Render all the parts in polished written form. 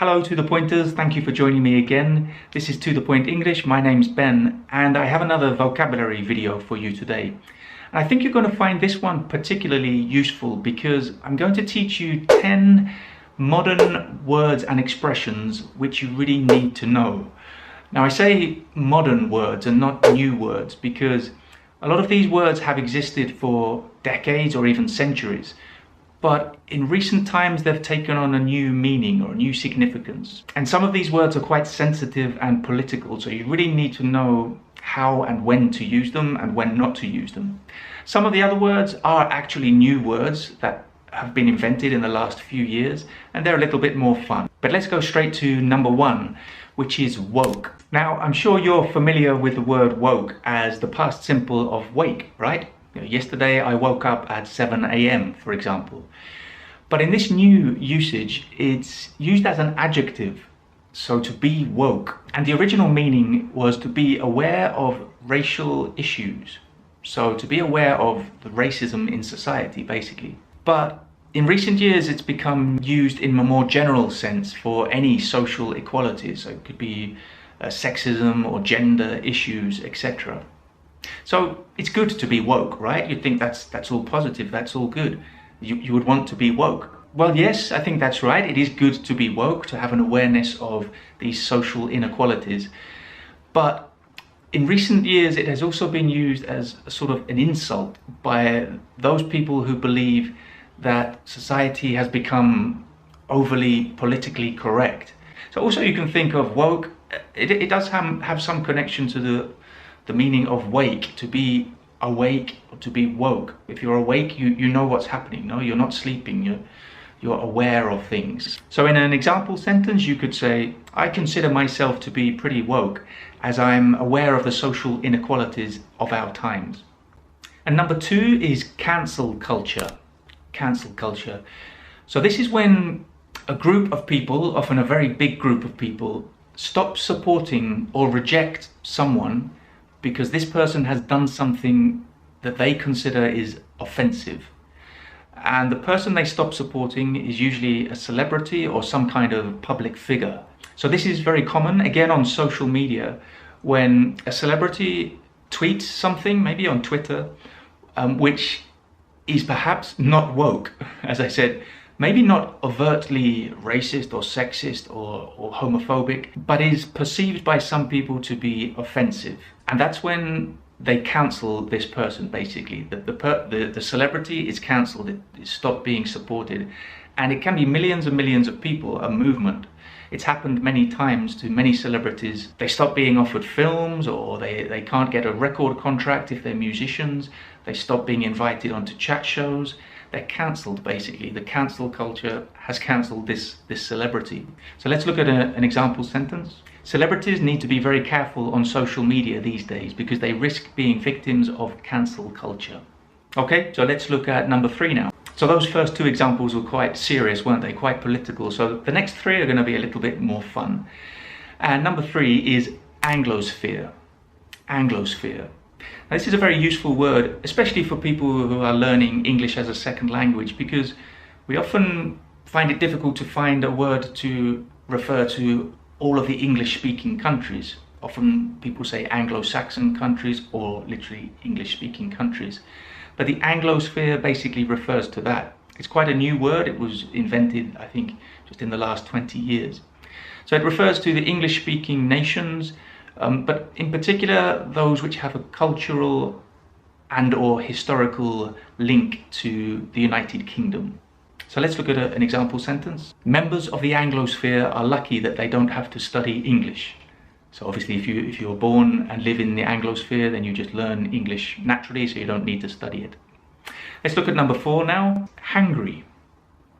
Hello to the pointers, thank you for joining me again. This is To The Point English, my name's Ben, and I have another vocabulary video for you today. And I think you're going to find this one particularly useful because I'm going to teach you 10 modern words and expressions which you really need to know. Now I say modern words and not new words because a lot of these words have existed for decades or even centuries. But in recent times they've taken on a new meaning or a new significance. And some of these words are quite sensitive and political, so you really need to know how and when to use them and when not to use them. Some of the other words are actually new words that have been invented in the last few years, and they're a little bit more fun. But let's go straight to number one, which is woke. Now, I'm sure you're familiar with the word woke as the past simple of wake, right? Yesterday I woke up at 7 a.m, for example. But in this new usage, it's used as an adjective, so to be woke. And the original meaning was to be aware of racial issues. So to be aware of the racism in society, basically. But in recent years, it's become used in a more general sense for any social equalities. So it could be sexism or gender issues, etc. So it's good to be woke, right? You'd think that's all positive, that's all good. You would want to be woke. Well, yes, I think that's right. It is good to be woke, to have an awareness of these social inequalities. But in recent years, it has also been used as a sort of an insult by those people who believe that society has become overly politically correct. So also you can think of woke, it does have some connection to the meaning of wake, to be awake or to be woke. If you're awake, you know what's happening. No, you're not sleeping, you're aware of things. So in an example sentence, you could say, I consider myself to be pretty woke as I'm aware of the social inequalities of our times. And number two is cancel culture. Cancel culture. So this is when a group of people, often a very big group of people, stop supporting or reject someone because this person has done something that they consider is offensive. And the person they stop supporting is usually a celebrity or some kind of public figure. So this is very common, again, on social media, when a celebrity tweets something, maybe on Twitter, which is perhaps not woke, as I said, maybe not overtly racist or sexist or homophobic, but is perceived by some people to be offensive. And that's when they cancel this person, basically. The celebrity is cancelled, it stopped being supported. And it can be millions and millions of people, a movement. It's happened many times to many celebrities. They stop being offered films, or they can't get a record contract if they're musicians. They stop being invited onto chat shows. They're cancelled, basically. The cancel culture has cancelled this celebrity. So let's look at an example sentence. Celebrities need to be very careful on social media these days because they risk being victims of cancel culture. Okay, so let's look at number three now. So those first two examples were quite serious, weren't they? Quite political. So the next three are going to be a little bit more fun. And number three is Anglosphere. Anglosphere. Now, this is a very useful word, especially for people who are learning English as a second language, because we often find it difficult to find a word to refer to all of the English-speaking countries. Often people say Anglo-Saxon countries or literally English-speaking countries. But the Anglosphere basically refers to that. It's quite a new word. It was invented, I think, just in the last 20 years. So it refers to the English-speaking nations, but in particular those which have a cultural and or historical link to the United Kingdom. So let's look at an example sentence. Members of the Anglosphere are lucky that they don't have to study English. So obviously if you're born and live in the Anglosphere, then you just learn English naturally, so you don't need to study it. Let's look at number four now. Hangry.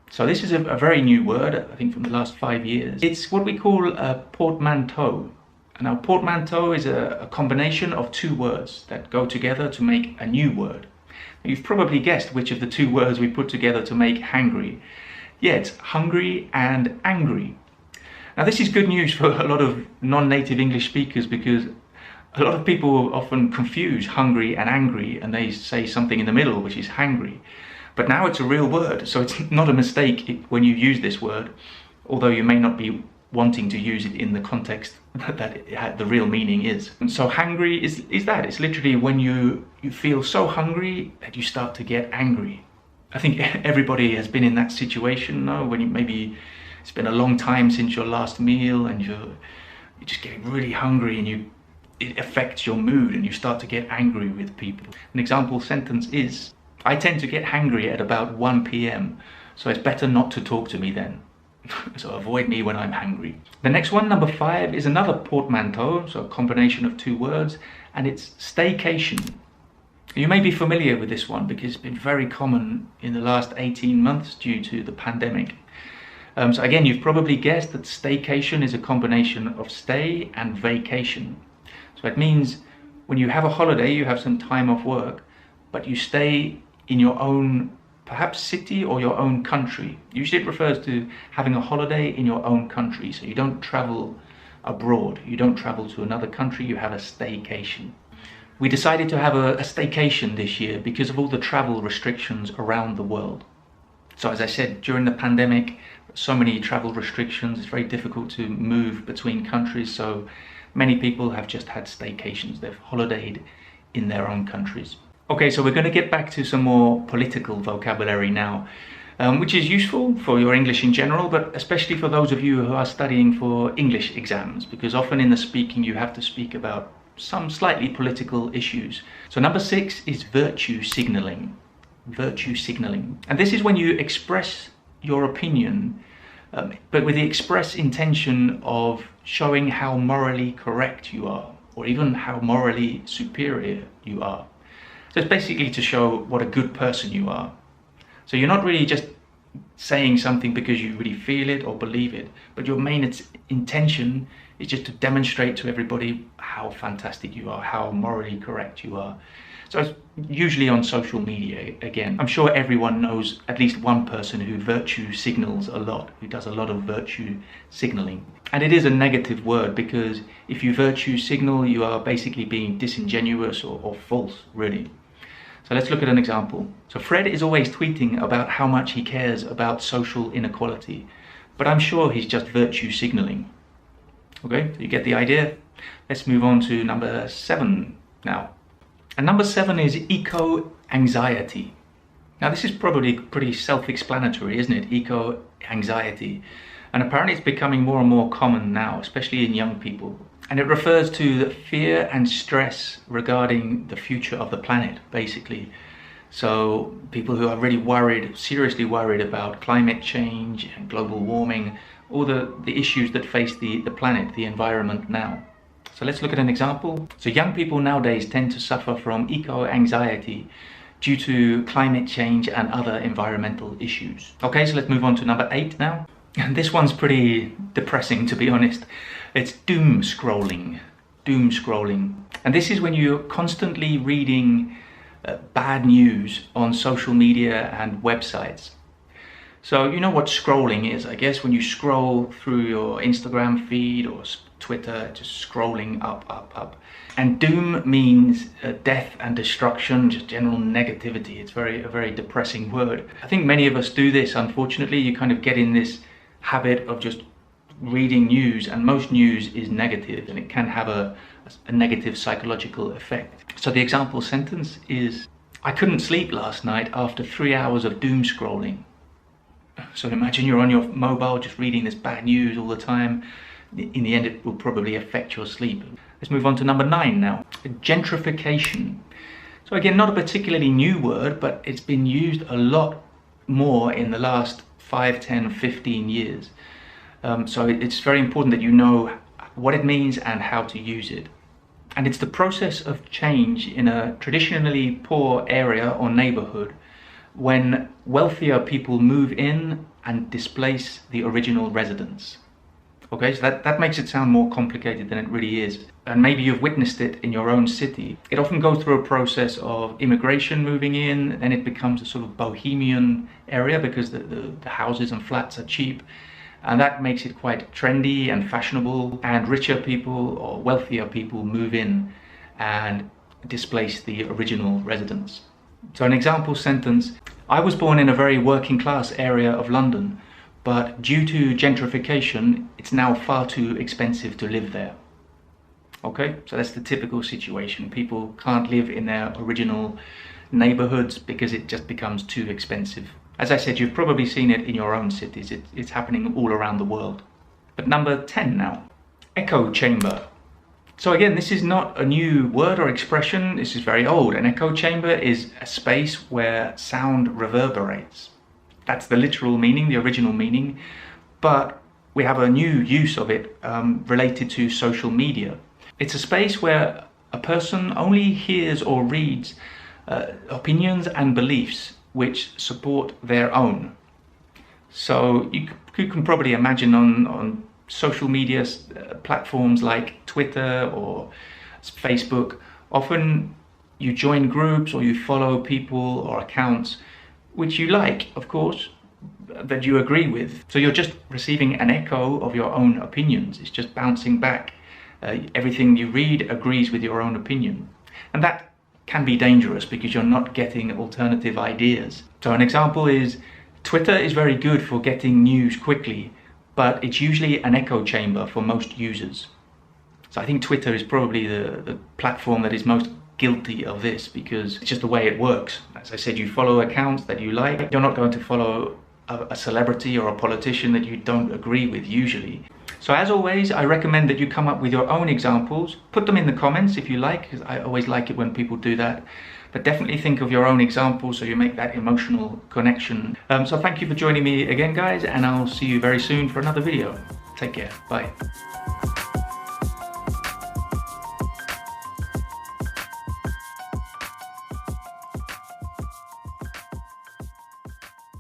So this is a very new word, I think from the last 5 years. It's what we call a portmanteau. Now, portmanteau is a combination of two words that go together to make a new word. You've probably guessed which of the two words we put together to make hangry. Yeah, it's hungry and angry. Now, this is good news for a lot of non-native English speakers because a lot of people often confuse hungry and angry and they say something in the middle, which is hangry. But now it's a real word, so it's not a mistake when you use this word, although you may not be wanting to use it in the context that the real meaning is. And so hangry is that. It's literally when you feel so hungry that you start to get angry. I think everybody has been in that situation, no? When maybe it's been a long time since your last meal and you're just getting really hungry and it affects your mood and you start to get angry with people. An example sentence is, I tend to get hangry at about 1 p.m, so it's better not to talk to me then. So avoid me when I'm hungry. The next one, number 5, is another portmanteau, so a combination of 2 words, and it's staycation. You may be familiar with this one because it's been very common in the last 18 months due to the pandemic. So again, you've probably guessed that staycation is a combination of stay and vacation. So it means when you have a holiday, you have some time off work, but you stay in your own perhaps city or your own country. Usually it refers to having a holiday in your own country. So you don't travel abroad, you don't travel to another country, you have a staycation. We decided to have a staycation this year because of all the travel restrictions around the world. So as I said, during the pandemic, so many travel restrictions, it's very difficult to move between countries, so many people have just had staycations. They've holidayed in their own countries. Okay, so we're going to get back to some more political vocabulary now, which is useful for your English in general, but especially for those of you who are studying for English exams, because often in the speaking you have to speak about some slightly political issues. So number 6 is virtue signaling. Virtue signaling. And this is when you express your opinion, but with the express intention of showing how morally correct you are, or even how morally superior you are. So it's basically to show what a good person you are. So you're not really just saying something because you really feel it or believe it, but your main intention is just to demonstrate to everybody how fantastic you are, how morally correct you are. So it's usually on social media again. I'm sure everyone knows at least one person who virtue signals a lot, who does a lot of virtue signaling. And it is a negative word because if you virtue signal, you are basically being disingenuous or false, really. So let's look at an example. So Fred is always tweeting about how much he cares about social inequality, but I'm sure he's just virtue signaling. Okay, so you get the idea? Let's move on to number 7 now. And number 7 is eco-anxiety. Now this is probably pretty self-explanatory, isn't it? Eco-anxiety. And apparently it's becoming more and more common now, especially in young people. And it refers to the fear and stress regarding the future of the planet, basically. So people who are really worried, seriously worried about climate change and global warming, all the issues that face the planet, the environment now. So let's look at an example. So young people nowadays tend to suffer from eco-anxiety due to climate change and other environmental issues. Okay, so let's move on to number 8 now. And this one's pretty depressing, to be honest. It's doomscrolling. Doomscrolling. And this is when you're constantly reading bad news on social media and websites. So you know what scrolling is, I guess, when you scroll through your Instagram feed or Twitter, just scrolling up. And doom means death and destruction, just general negativity. It's a very depressing word. I think many of us do this, unfortunately. You kind of get in this habit of just reading news, and most news is negative, and it can have a negative psychological effect. So the example sentence is, I couldn't sleep last night after 3 hours of doom scrolling. So imagine you're on your mobile just reading this bad news all the time. In the end, it will probably affect your sleep. Let's move on to number 9 now. Gentrification. So again, not a particularly new word, but it's been used a lot more in the last 5, 10, 15 years. So it's very important that you know what it means and how to use it. And it's the process of change in a traditionally poor area or neighborhood when wealthier people move in and displace the original residents. Okay, so that makes it sound more complicated than it really is. And maybe you've witnessed it in your own city. It often goes through a process of immigration moving in, then it becomes a sort of bohemian area because the houses and flats are cheap. And that makes it quite trendy and fashionable, and richer people or wealthier people move in and displace the original residents. So an example sentence, I was born in a very working class area of London, but due to gentrification, it's now far too expensive to live there. Okay, so that's the typical situation. People can't live in their original neighborhoods because it just becomes too expensive. As I said, you've probably seen it in your own cities. It's happening all around the world. But number 10 now, echo chamber. So again, this is not a new word or expression. This is very old. An echo chamber is a space where sound reverberates. That's the literal meaning, the original meaning. But we have a new use of it related to social media. It's a space where a person only hears or reads opinions and beliefs which support their own. So you can probably imagine on social media platforms like Twitter or Facebook, often you join groups or you follow people or accounts which you like, of course, that you agree with. So you're just receiving an echo of your own opinions. It's just bouncing back. Everything you read agrees with your own opinion. And that can be dangerous because you're not getting alternative ideas. So an example is Twitter is very good for getting news quickly, but it's usually an echo chamber for most users. So I think Twitter is probably the platform that is most guilty of this because it's just the way it works. As I said, you follow accounts that you like. You're not going to follow a celebrity or a politician that you don't agree with usually. So as always, I recommend that you come up with your own examples. Put them in the comments if you like, because I always like it when people do that. But definitely think of your own examples so you make that emotional connection. So thank you for joining me again, guys, and I'll see you very soon for another video. Take care. Bye.